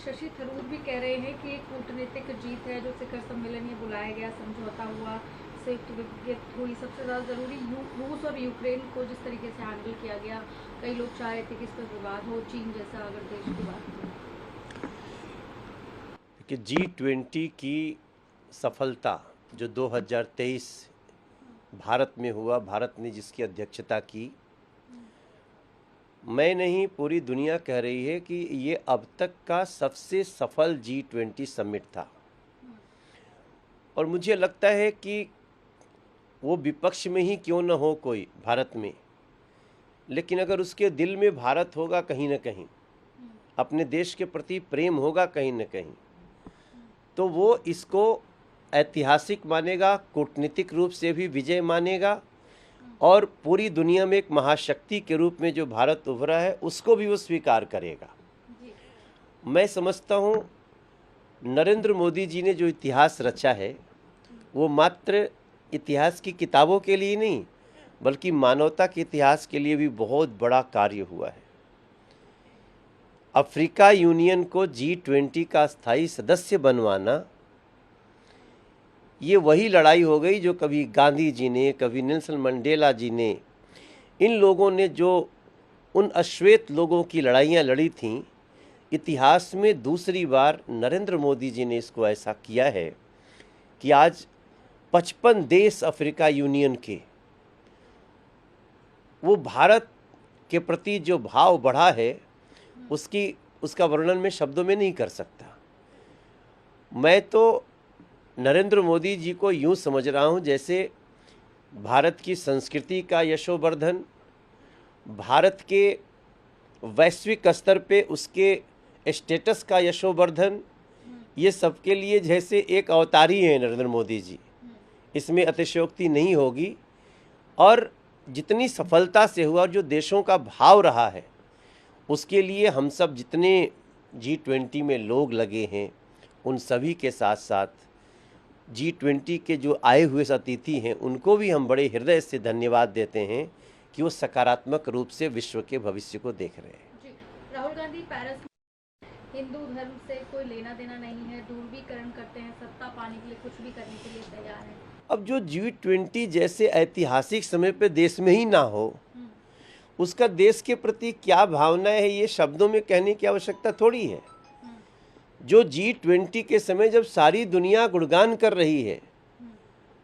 शशि थरूर भी कह रहे हैं कि एक कूटनीतिक जीत है जो शिखर सम्मेलन में बुलाया गया, समझौता हुआ, संयुक्त विज्ञप्ति हुई। सबसे ज़्यादा ज़रूरी रूस और यूक्रेन को जिस तरीके से हैंडल किया गया, कई लोग चाह रहे थे कि इस पर विवाद हो, चीन जैसा अगर देश की बात करें कि G20 की सफलता जो 2023 भारत में हुआ, भारत ने जिसकी अध्यक्षता की, मैं नहीं पूरी दुनिया कह रही है कि ये अब तक का सबसे सफल G20 समिट था। और मुझे लगता है कि वो विपक्ष में ही क्यों न हो कोई भारत में, लेकिन अगर उसके दिल में भारत होगा कहीं न कहीं, अपने देश के प्रति प्रेम होगा कहीं न कहीं, तो वो इसको ऐतिहासिक मानेगा, कूटनीतिक रूप से भी विजय मानेगा और पूरी दुनिया में एक महाशक्ति के रूप में जो भारत उभरा है उसको भी वो स्वीकार करेगा। मैं समझता हूँ नरेंद्र मोदी जी ने जो इतिहास रचा है वो मात्र इतिहास की किताबों के लिए नहीं बल्कि मानवता के इतिहास के लिए भी बहुत बड़ा कार्य हुआ है। अफ्रीका यूनियन को G20 का स्थायी सदस्य बनवाना ये वही लड़ाई हो गई जो कभी गांधी जी ने, कभी नेल्सन मंडेला जी ने, इन लोगों ने जो उन अश्वेत लोगों की लड़ाइयाँ लड़ी थीं, इतिहास में दूसरी बार नरेंद्र मोदी जी ने इसको ऐसा किया है कि आज 55 देश अफ्रीका यूनियन के वो भारत के प्रति जो भाव बढ़ा है उसका वर्णन मैं शब्दों में नहीं कर सकता। मैं तो नरेंद्र मोदी जी को यूँ समझ रहा हूँ जैसे भारत की संस्कृति का यशोवर्धन, भारत के वैश्विक स्तर पे उसके स्टेटस का यशोवर्धन, ये सबके लिए जैसे एक अवतारी हैं नरेंद्र मोदी जी, इसमें अतिशयोक्ति नहीं होगी। और जितनी सफलता से हुआ और जो देशों का भाव रहा है उसके लिए हम सब जितने G20 में लोग लगे हैं उन सभी के साथ साथ G20 के जो आए हुए अतिथि हैं उनको भी हम बड़े हृदय से धन्यवाद देते हैं कि वो सकारात्मक रूप से विश्व के भविष्य को देख रहे हैं। राहुल गांधी पेरिस में हिंदू धर्म से कोई लेना देना नहीं है, दूरबीकरण करते हैं, सत्ता पाने के लिए कुछ भी करने के लिए तैयार है। अब जो G20 जैसे ऐतिहासिक समय पे देश में ही ना हो, उसका देश के प्रति क्या भावना है ये शब्दों में कहने की आवश्यकता थोड़ी है। जो G20 के समय जब सारी दुनिया गुणगान कर रही है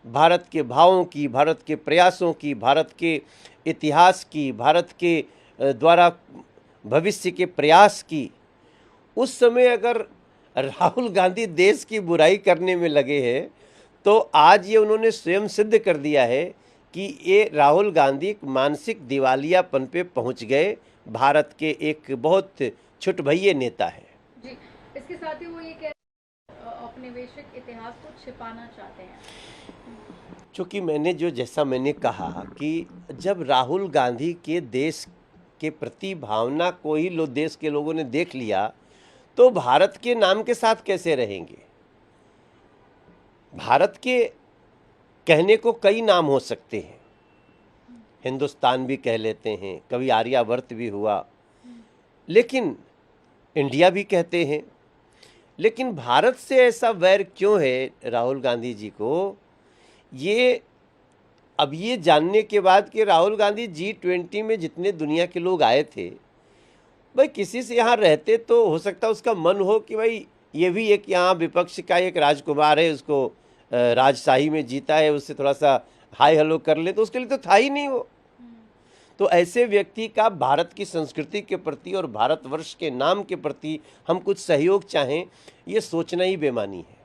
भारत के भावों की, भारत के प्रयासों की, भारत के इतिहास की, भारत के द्वारा भविष्य के प्रयास की, उस समय अगर राहुल गांधी देश की बुराई करने में लगे हैं तो आज ये उन्होंने स्वयं सिद्ध कर दिया है कि ये राहुल गांधी मानसिक दिवालियापन पे पहुंच गए, भारत के एक बहुत छुटभइये नेता है। जी, इसके साथ ही वो ये कह औपनिवेशिक इतिहास को छिपाना चाहते हैं। चूँकि जैसा मैंने कहा कि जब राहुल गांधी के देश के प्रति भावना को ही देश के लोगों ने देख लिया तो भारत के नाम के साथ कैसे रहेंगे। भारत के कहने को कई नाम हो सकते हैं, हिंदुस्तान भी कह लेते हैं, कभी आर्यावर्त भी हुआ, लेकिन इंडिया भी कहते हैं। लेकिन भारत से ऐसा वैर क्यों है राहुल गांधी जी को, ये अब ये जानने के बाद कि राहुल गांधी G20 में जितने दुनिया के लोग आए थे, भाई किसी से यहाँ रहते तो हो सकता उसका मन हो कि भाई ये भी एक यहाँ विपक्ष का एक राजकुमार है, उसको राजशाही में जीता है, उससे थोड़ा सा हाय हेलो कर ले, तो उसके लिए तो था ही नहीं वो। तो ऐसे व्यक्ति का भारत की संस्कृति के प्रति और भारतवर्ष के नाम के प्रति हम कुछ सहयोग चाहें, ये सोचना ही बेमानी है।